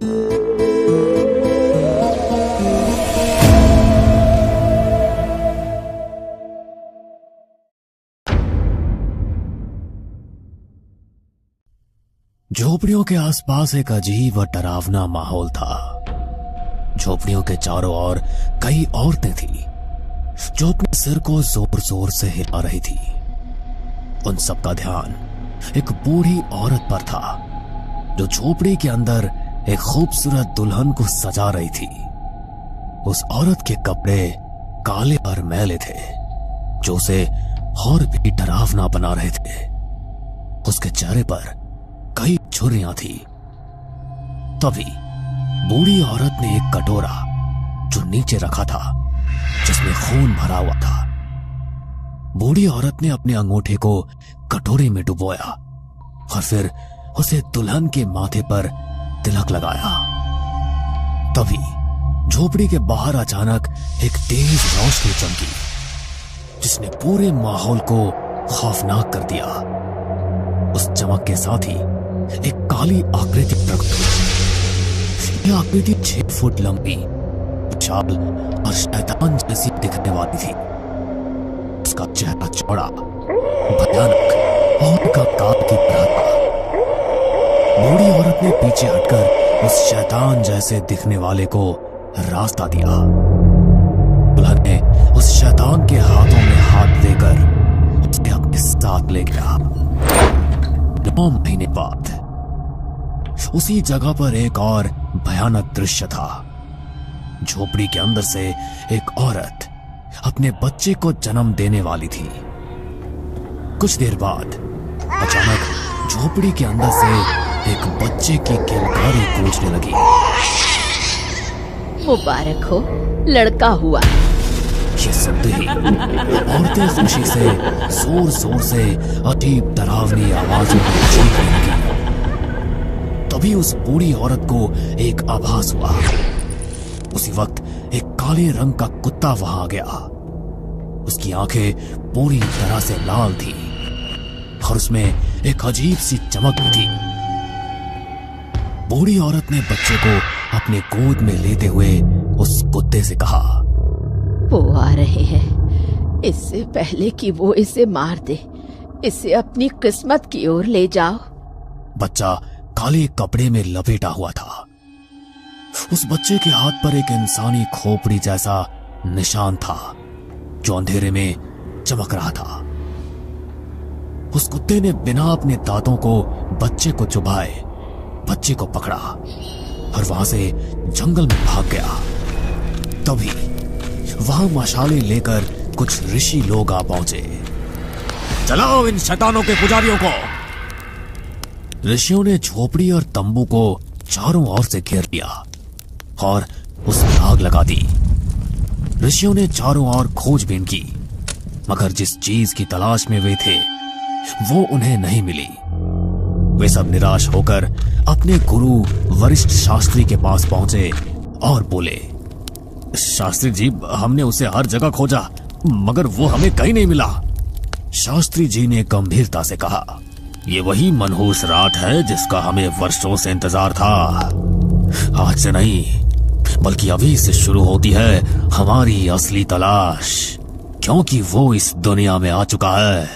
झोपड़ियों के आसपास एक अजीब और डरावना माहौल था। झोपड़ियों के चारों ओर कई औरतें थीं जो अपने सिर को जोर जोर से हिला रही थी। उन सबका ध्यान एक बूढ़ी औरत पर था जो झोपड़ी के अंदर एक खूबसूरत दुल्हन को सजा रही थी। उस औरत के कपड़े काले और मैले थे जो उसे और भी डरावना बना रहे थे। उसके चेहरे पर कई झुर्रियां थी। तभी बूढ़ी औरत ने एक कटोरा जो नीचे रखा था जिसमें खून भरा हुआ था, बूढ़ी औरत ने अपने अंगूठे को कटोरे में डुबोया और फिर उसे दुल्हन के माथे पर तिलक लगाया। तभी झोपड़ी के बाहर अचानक एक तेज रोशनी चमकी जिसने पूरे माहौल को खौफनाक कर दिया। उस चमक के साथ ही एक काली आकृति प्रकट हुई। यह आकृति 6 फुट लंबी, विशाल और शैतान जैसी दिखने वाली थी। उसका चेहरा चौड़ा, भयानक और कंकाल की तरह था। बूढ़ी औरत ने पीछे हटकर उस शैतान जैसे दिखने वाले को रास्ता दिया। दुल्हन ने उस शैतान के हाथों में हाथ देकर उसे अपने साथ ले गया। 9 महीने बाद उसी जगह पर एक और भयानक दृश्य था। झोपड़ी के अंदर से एक औरत अपने बच्चे को जन्म देने वाली थी। कुछ देर बाद अचानक झोपड़ी के अंदर से एक बच्चे की किलकारी गूंजने लगी। मुबारक हो, लड़का हुआ। ये सुनते ही औरतें खुशी से जोर जोर से अजीब डरावनी आवाजों में चीखने लगी। तभी उस बूढ़ी औरत को एक आभास हुआ। उसी वक्त एक काले रंग का कुत्ता वहां आ गया। उसकी आंखें पूरी तरह से लाल थी और उसमें एक अजीब सी चमक भी थी। बूढ़ी औरत ने बच्चे को अपने गोद में लेते हुए उस कुत्ते से कहा, वो आ रहे हैं। इससे पहले कि वो इसे मार दे, इसे अपनी किस्मत की ओर ले जाओ। बच्चा काले कपड़े में लपेटा हुआ था। उस बच्चे के हाथ पर एक इंसानी खोपड़ी जैसा निशान था जो अंधेरे में चमक रहा था। उस कुत्ते ने बिना अपने दांतों को बच्चे को चुभाए बच्चे को पकड़ा और वहां से जंगल में भाग गया। तभी वहां मशाले लेकर कुछ ऋषि लोग आ पहुंचे। चलाओ इन शैतानों के पुजारियों को। ऋषियों ने झोपड़ी और तंबू को चारों ओर से घेर लिया और उसमें आग लगा दी। ऋषियों ने चारों ओर खोजबीन की, मगर जिस चीज की तलाश में वे थे वो उन्हें नहीं मिली। वे सब निराश होकर अपने गुरु वरिष्ठ शास्त्री के पास पहुंचे और बोले, शास्त्री जी, हमने उसे हर जगह खोजा मगर वो हमें कहीं नहीं मिला। शास्त्री जी ने गंभीरता से कहा, ये वही मनहूस रात है जिसका हमें वर्षों से इंतजार था। आज से नहीं बल्कि अभी से शुरू होती है हमारी असली तलाश, क्योंकि वो इस दुनिया में आ चुका है।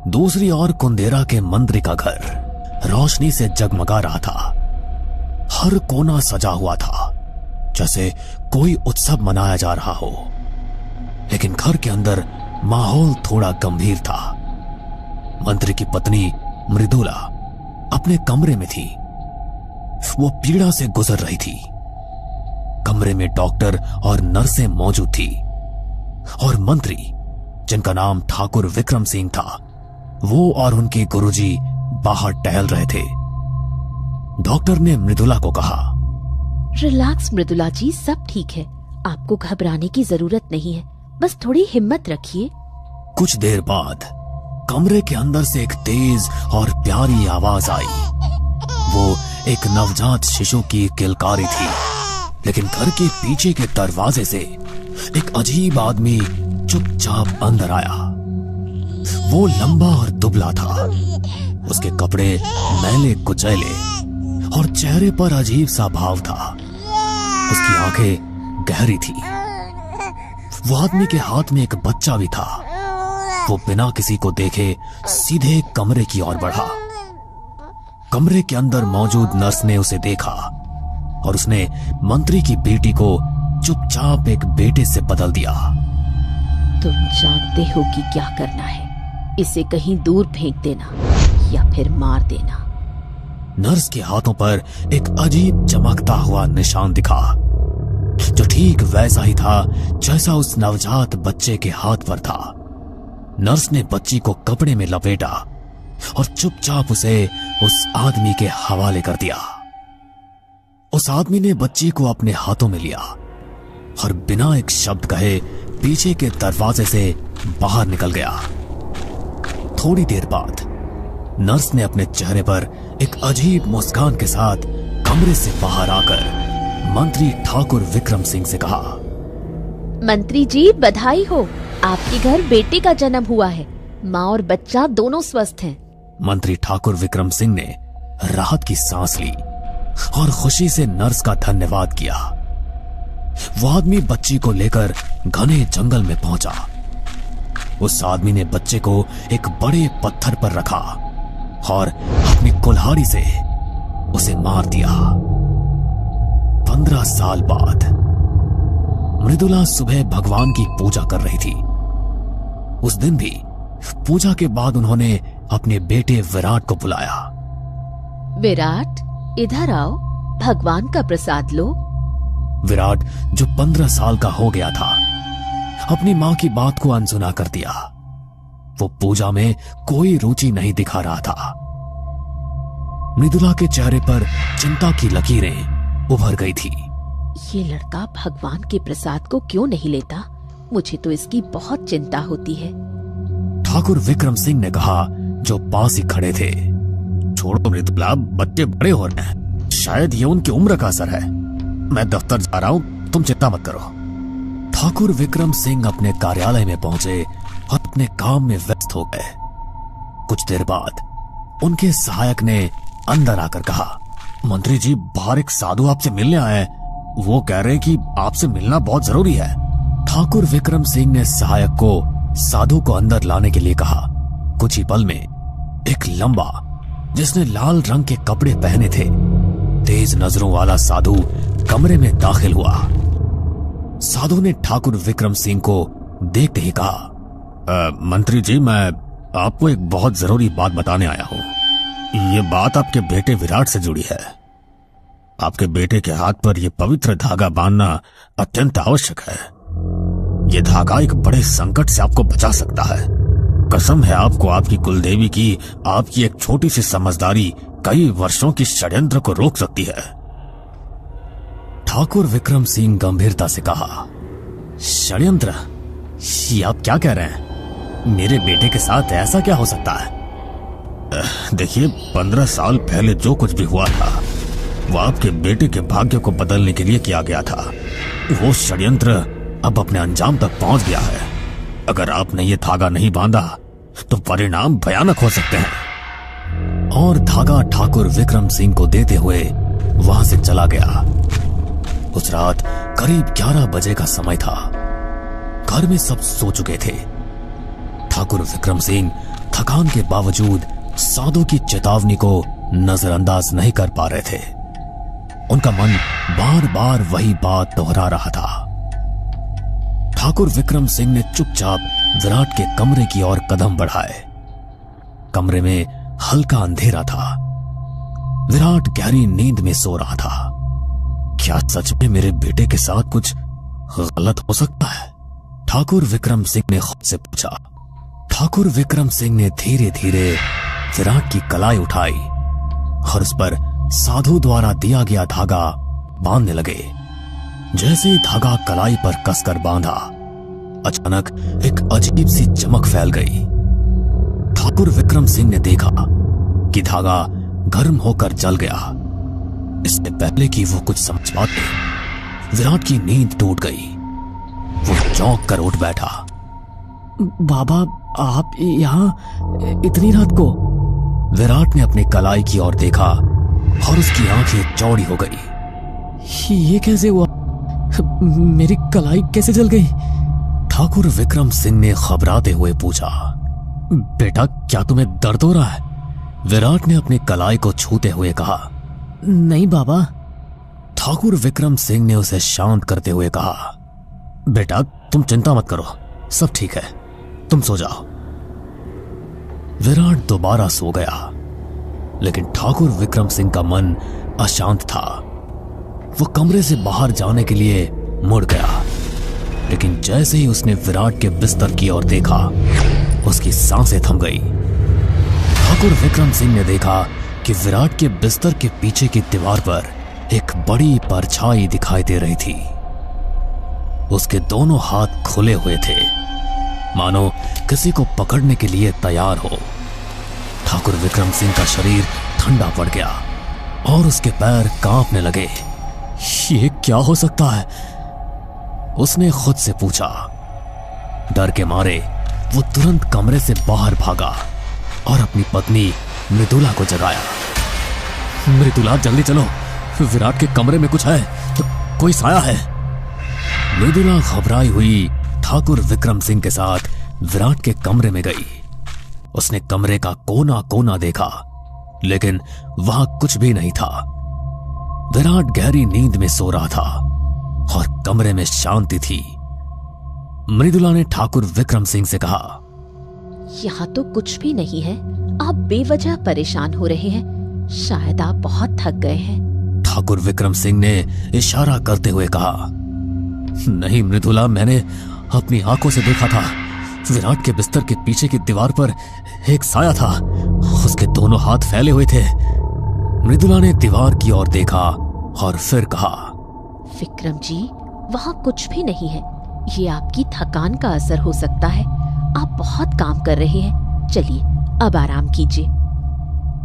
दूसरी ओर कुंदेरा के मंत्री का घर रोशनी से जगमगा रहा था। हर कोना सजा हुआ था जैसे कोई उत्सव मनाया जा रहा हो, लेकिन घर के अंदर माहौल थोड़ा गंभीर था। मंत्री की पत्नी मृदुला अपने कमरे में थी। वो पीड़ा से गुजर रही थी। कमरे में डॉक्टर और नर्सें मौजूद थी और मंत्री, जिनका नाम ठाकुर विक्रम सिंह था, वो और उनके गुरुजी बाहर टहल रहे थे। डॉक्टर ने मृदुला को कहा, रिलैक्स मृदुला जी, सब ठीक है। आपको घबराने की जरूरत नहीं है, बस थोड़ी हिम्मत रखिए। कुछ देर बाद कमरे के अंदर से एक तेज और प्यारी आवाज आई। वो एक नवजात शिशु की किलकारी थी, लेकिन घर के पीछे के दरवाजे से एक अजीब आदमी चुपचाप अंदर आया। वो लंबा और दुबला था। उसके कपड़े मैले कुचैले और चेहरे पर अजीब सा भाव था। उसकी आंखें गहरी थी। वो आदमी के हाथ में एक बच्चा भी था। वो बिना किसी को देखे सीधे कमरे की ओर बढ़ा। कमरे के अंदर मौजूद नर्स ने उसे देखा और उसने मंत्री की बेटी को चुपचाप एक बेटे से बदल दिया। तुम जानते हो कि क्या करना है। इसे कहीं दूर फेंक देना या फिर मार देना। नर्स के हाथों पर एक अजीब चमकता हुआ निशान दिखा, जो ठीक वैसा ही था जैसा उस नवजात बच्चे के हाथ पर था। नर्स ने बच्ची को कपड़े में लपेटा और चुपचाप उसे उस आदमी के हवाले कर दिया। उस आदमी ने बच्ची को अपने हाथों में लिया और बिना एक शब्द कहे पीछे के दरवाजे से बाहर निकल गया। थोड़ी देर बाद नर्स ने अपने चेहरे पर एक अजीब मुस्कान के साथ कमरे से बाहर आकर मंत्री ठाकुर विक्रम सिंह से कहा, मंत्री जी बधाई हो, आपके घर बेटे का जन्म हुआ है। माँ और बच्चा दोनों स्वस्थ हैं। मंत्री ठाकुर विक्रम सिंह ने राहत की सांस ली और खुशी से नर्स का धन्यवाद किया। वो आदमी बच्ची को लेकर घने जंगल में पहुंचा। उस आदमी ने बच्चे को एक बड़े पत्थर पर रखा और अपनी कुल्हाड़ी से उसे मार दिया। 15 साल बाद मृदुला सुबह भगवान की पूजा कर रही थी। उस दिन भी पूजा के बाद उन्होंने अपने बेटे विराट को बुलाया। विराट, इधर आओ, भगवान का प्रसाद लो। विराट, जो 15 साल का हो गया था, अपनी मां की बात को अनसुना कर दिया। वो पूजा में कोई रुचि नहीं दिखा रहा था। मृदुला के चेहरे पर चिंता की लकीरें उभर गई थी। ये लड़का भगवान के प्रसाद को क्यों नहीं लेता? मुझे तो इसकी बहुत चिंता होती है। ठाकुर विक्रम सिंह ने कहा, जो पास ही खड़े थे। छोड़ो मृदुला, बच्चे बड़े हो रहे हैं, शायद ये उनकी उम्र का असर है। मैं दफ्तर जा रहा हूं, तुम चिंता मत करो। ठाकुर विक्रम सिंह अपने कार्यालय में पहुंचे और अपने काम में व्यस्त हो गए। कुछ देर बाद उनके सहायक ने अंदर आकर कहा, मंत्री जी, बाहर एक साधु आपसे मिलने आए हैं। वो कह रहे हैं कि आपसे मिलना बहुत जरूरी है। ठाकुर विक्रम सिंह ने सहायक को साधु को अंदर लाने के लिए कहा। कुछ ही पल में एक लंबा, जिसने लाल रंग के कपड़े पहने थे, तेज नजरों वाला साधु कमरे में दाखिल हुआ। साधु ने ठाकुर विक्रम सिंह को देखते ही कहा, मंत्री जी, मैं आपको एक बहुत जरूरी बात बताने आया हूं। ये बात आपके बेटे विराट से जुड़ी है। आपके बेटे के हाथ पर यह पवित्र धागा बांधना अत्यंत आवश्यक है। यह धागा एक बड़े संकट से आपको बचा सकता है। कसम है आपको आपकी कुलदेवी की, आपकी एक छोटी सी समझदारी कई वर्षों की षड्यंत्र को रोक सकती है। ठाकुर विक्रम सिंह गंभीरता से कहा, षड्यंत्र? ये आप क्या कह रहे हैं? मेरे बेटे के साथ ऐसा क्या हो सकता है? देखिए, 15 साल पहले जो कुछ भी हुआ था वो आपके बेटे के भाग्य को बदलने के लिए किया गया था। वो षड्यंत्र अब अपने अंजाम तक पहुंच गया है। अगर आपने ये धागा नहीं बांधा तो परिणाम भयानक हो सकते हैं। और धागा ठाकुर विक्रम सिंह को देते हुए वहां से चला गया। उस रात करीब 11 बजे का समय था। घर में सब सो चुके थे। ठाकुर विक्रम सिंह थकान के बावजूद साधु की चेतावनी को नजरअंदाज नहीं कर पा रहे थे। उनका मन बार बार वही बात दोहरा रहा था। ठाकुर विक्रम सिंह ने चुपचाप विराट के कमरे की ओर कदम बढ़ाए। कमरे में हल्का अंधेरा था। विराट गहरी नींद में सो रहा था। क्या सच में मेरे बेटे के साथ कुछ गलत हो सकता है? ठाकुर विक्रम सिंह ने खुद से पूछा। ठाकुर विक्रम सिंह ने धीरे धीरे विराट की कलाई उठाई और उस पर साधु द्वारा दिया गया धागा बांधने लगे। जैसे ही धागा कलाई पर कसकर बांधा, अचानक एक अजीब सी चमक फैल गई। ठाकुर विक्रम सिंह ने देखा कि धागा गर्म होकर जल गया। इससे पहले कि वो कुछ समझ पाते, विराट की नींद टूट गई। वो चौंक कर उठ बैठा। बाबा, आप यहाँ इतनी रात को? विराट ने अपनी कलाई की ओर देखा और उसकी आंखें चौड़ी हो गई। ये कैसे हुआ? मेरी कलाई कैसे जल गई? ठाकुर विक्रम सिंह ने घबराते हुए पूछा। बेटा, क्या तुम्हें दर्द हो रहा है? विराट ने अपनी कलाई को छूते हुए कहा। नहीं बाबा। ठाकुर विक्रम सिंह ने उसे शांत करते हुए कहा, बेटा तुम चिंता मत करो, सब ठीक है, तुम सो जाओ। विराट दोबारा सो गया, लेकिन ठाकुर विक्रम सिंह का मन अशांत था। वो कमरे से बाहर जाने के लिए मुड़ गया, लेकिन जैसे ही उसने विराट के बिस्तर की ओर देखा, उसकी सांसें थम गई। ठाकुर विक्रम सिंह ने देखा कि विराट के बिस्तर के पीछे की दीवार पर एक बड़ी परछाई दिखाई दे रही थी। उसके दोनों हाथ खुले हुए थे, मानो किसी को पकड़ने के लिए तैयार हो। ठाकुर विक्रम सिंह का शरीर ठंडा पड़ गया और उसके पैर कांपने लगे। ये क्या हो सकता है? उसने खुद से पूछा। डर के मारे वो तुरंत कमरे से बाहर भागा और अपनी पत्नी मृदुला को जगाया। मृदुला जल्दी चलो, विराट के कमरे में कुछ है, तो कोई साया है। मृदुला घबराई हुई ठाकुर विक्रम सिंह के साथ विराट के कमरे में गई। उसने कमरे का कोना कोना देखा, लेकिन वहां कुछ भी नहीं था। विराट गहरी नींद में सो रहा था और कमरे में शांति थी। मृदुला ने ठाकुर विक्रम सिंह से कहा, यहाँ तो कुछ भी नहीं है, आप बेवजह परेशान हो रहे हैं, शायद आप बहुत थक गए हैं। ठाकुर विक्रम सिंह ने इशारा करते हुए कहा, नहीं मृदुला, मैंने अपनी आंखों से देखा था। विराट के बिस्तर के पीछे की दीवार पर एक साया था, उसके दोनों हाथ फैले हुए थे। मृदुला ने दीवार की ओर देखा और फिर कहा, विक्रम जी, वहाँ कुछ भी नहीं है, ये आपकी थकान का असर हो सकता है, आप बहुत काम कर रहे हैं, चलिए अब आराम कीजिए।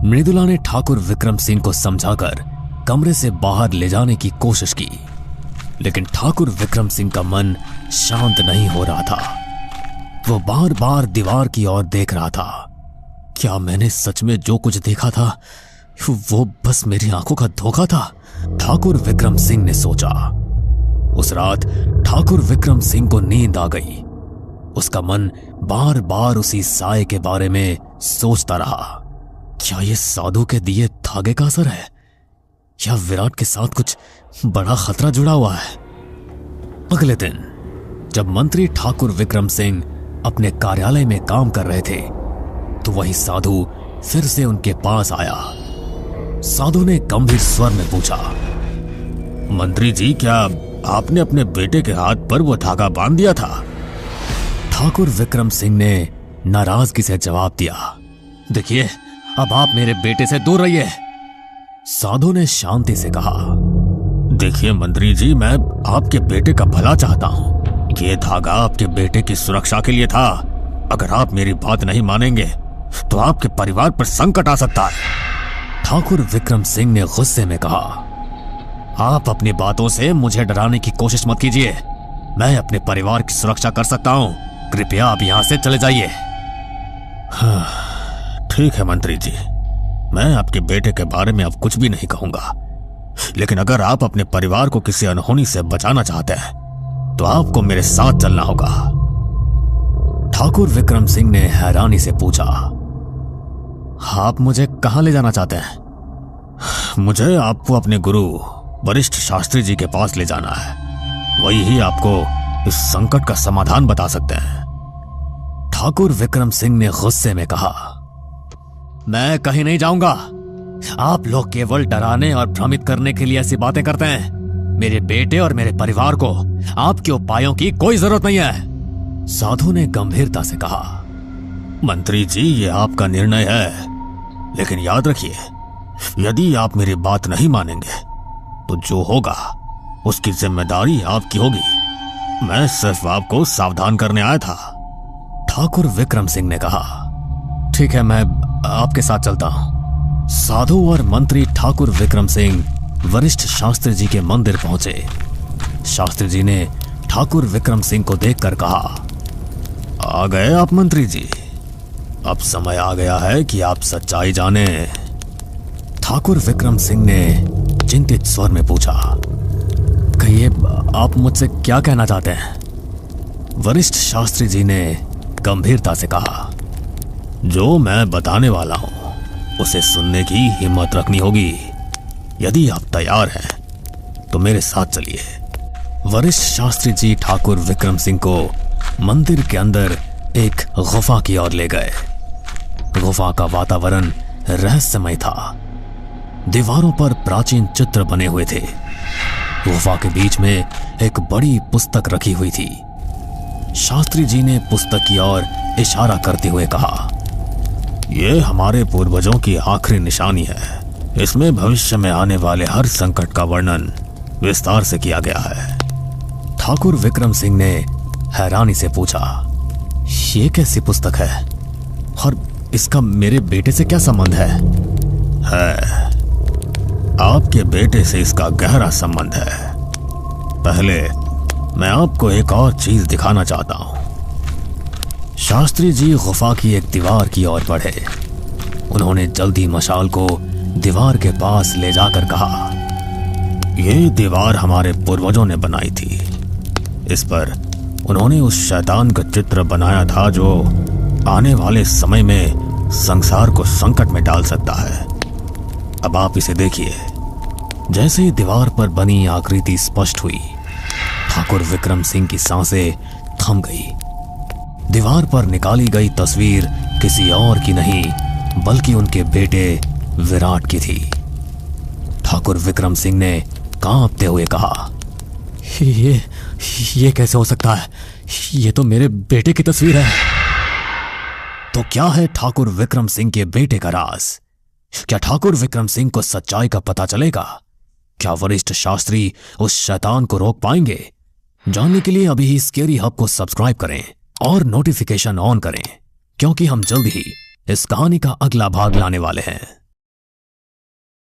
मृदुला ने ठाकुर विक्रम सिंह को समझाकर कमरे से बाहर ले जाने की कोशिश की, लेकिन ठाकुर विक्रम सिंह का मन शांत नहीं हो रहा था। वो बार बार दीवार की ओर देख रहा था। क्या मैंने सच में जो कुछ देखा था वो बस मेरी आंखों का धोखा था? ठाकुर विक्रम सिंह ने सोचा। उस रात ठाकुर विक्रम सिंह को नींद आ गई। उसका मन बार बार उसी साए के बारे में सोचता रहा। क्या ये साधु के दिए धागे का असर है, या विराट के साथ कुछ बड़ा खतरा जुड़ा हुआ है? अगले दिन जब मंत्री ठाकुर विक्रम सिंह अपने कार्यालय में काम कर रहे थे, तो वही साधु फिर से उनके पास आया। साधु ने गंभीर स्वर में पूछा, मंत्री जी, क्या आपने अपने बेटे के हाथ पर वो धागा बांध दिया था? ठाकुर विक्रम सिंह ने नाराजगी से जवाब दिया, देखिए, अब आप मेरे बेटे से दूर रहिए। साधु ने शांति से कहा, देखिए मंत्री जी, मैं आपके बेटे का भला चाहता हूं। ये धागा आपके बेटे की सुरक्षा के लिए था। अगर आप मेरी बात नहीं मानेंगे तो आपके परिवार पर संकट आ सकता है। ठाकुर विक्रम सिंह ने गुस्से में कहा, आप अपनी बातों से मुझे डराने की कोशिश मत कीजिए। मैं अपने परिवार की सुरक्षा कर सकता हूं। कृपया आप यहां से चले जाइए। हाँ, ठीक है मंत्री जी, मैं आपके बेटे के बारे में अब कुछ भी नहीं कहूंगा, लेकिन अगर आप अपने परिवार को किसी अनहोनी से बचाना चाहते हैं तो आपको मेरे साथ चलना होगा। ठाकुर विक्रम सिंह ने हैरानी से पूछा, आप मुझे कहां ले जाना चाहते हैं? मुझे आपको अपने गुरु वरिष्ठ शास्त्री जी के पास ले जाना है। वही ही आपको इस संकट का समाधान बता सकते हैं। ठाकुर विक्रम सिंह ने गुस्से में कहा, मैं कहीं नहीं जाऊंगा। आप लोग केवल डराने और भ्रमित करने के लिए ऐसी बातें करते हैं। मेरे बेटे और मेरे परिवार को आपके उपायों की कोई जरूरत नहीं है। साधु ने गंभीरता से कहा, मंत्री जी, ये आपका निर्णय है, लेकिन याद रखिए, यदि आप मेरी बात नहीं मानेंगे तो जो होगा उसकी जिम्मेदारी आपकी होगी। मैं सिर्फ आपको सावधान करने आया था। ठाकुर विक्रम सिंह ने कहा, ठीक है, मैं आपके साथ चलता हूं। साधु और मंत्री ठाकुर विक्रम सिंह वरिष्ठ शास्त्री जी के मंदिर पहुंचे। शास्त्री जी ने ठाकुर विक्रम सिंह को देखकर कहा, आ गए आप मंत्री जी, अब समय आ गया है कि आप सच्चाई जाने। ठाकुर विक्रम सिंह ने चिंतित स्वर में पूछा, कहिए आप मुझसे क्या कहना चाहते हैं? वरिष्ठ शास्त्री जी ने गंभीरता से कहा, जो मैं बताने वाला हूं उसे सुनने की हिम्मत रखनी होगी। यदि आप तैयार हैं तो मेरे साथ चलिए। वरिष्ठ शास्त्री जी ठाकुर विक्रम सिंह को मंदिर के अंदर एक गुफा की ओर ले गए। गुफा का वातावरण रहस्यमय था। दीवारों पर प्राचीन चित्र बने हुए थे। गुफा के बीच में एक बड़ी पुस्तक रखी हुई थी। शास्त्री जी ने पुस्तक की ओर इशारा करते हुए कहा, यह हमारे पूर्वजों की आखिरी निशानी है। इसमें भविष्य में आने वाले हर संकट का वर्णन विस्तार से किया गया है। ठाकुर विक्रम सिंह ने हैरानी से पूछा, ये कैसी पुस्तक है और इसका मेरे बेटे से क्या संबंध है? आपके बेटे से इसका गहरा संबंध है। पहले मैं आपको एक और चीज दिखाना चाहता हूं। शास्त्री जी गुफा की एक दीवार की ओर बढ़े। उन्होंने जल्दी मशाल को दीवार के पास ले जाकर कहा, यह दीवार हमारे पूर्वजों ने बनाई थी। इस पर उन्होंने उस शैतान का चित्र बनाया था जो आने वाले समय में संसार को संकट में डाल सकता है। अब आप इसे देखिए। जैसे ही दीवार पर बनी आकृति स्पष्ट हुई, ठाकुर विक्रम सिंह की सांसें थम गई। दीवार पर निकाली गई तस्वीर किसी और की नहीं बल्कि उनके बेटे विराट की थी। ठाकुर विक्रम सिंह ने कांपते हुए कहा, ये कैसे हो सकता है? ये तो मेरे बेटे की तस्वीर है। तो क्या है ठाकुर विक्रम सिंह के बेटे का राज? क्या ठाकुर विक्रम सिंह को सच्चाई का पता चलेगा? क्या वरिष्ठ शास्त्री उस शैतान को रोक पाएंगे? जानने के लिए अभी ही स्केरी हब को सब्सक्राइब करें और नोटिफिकेशन ऑन करें, क्योंकि हम जल्द ही इस कहानी का अगला भाग लाने वाले हैं।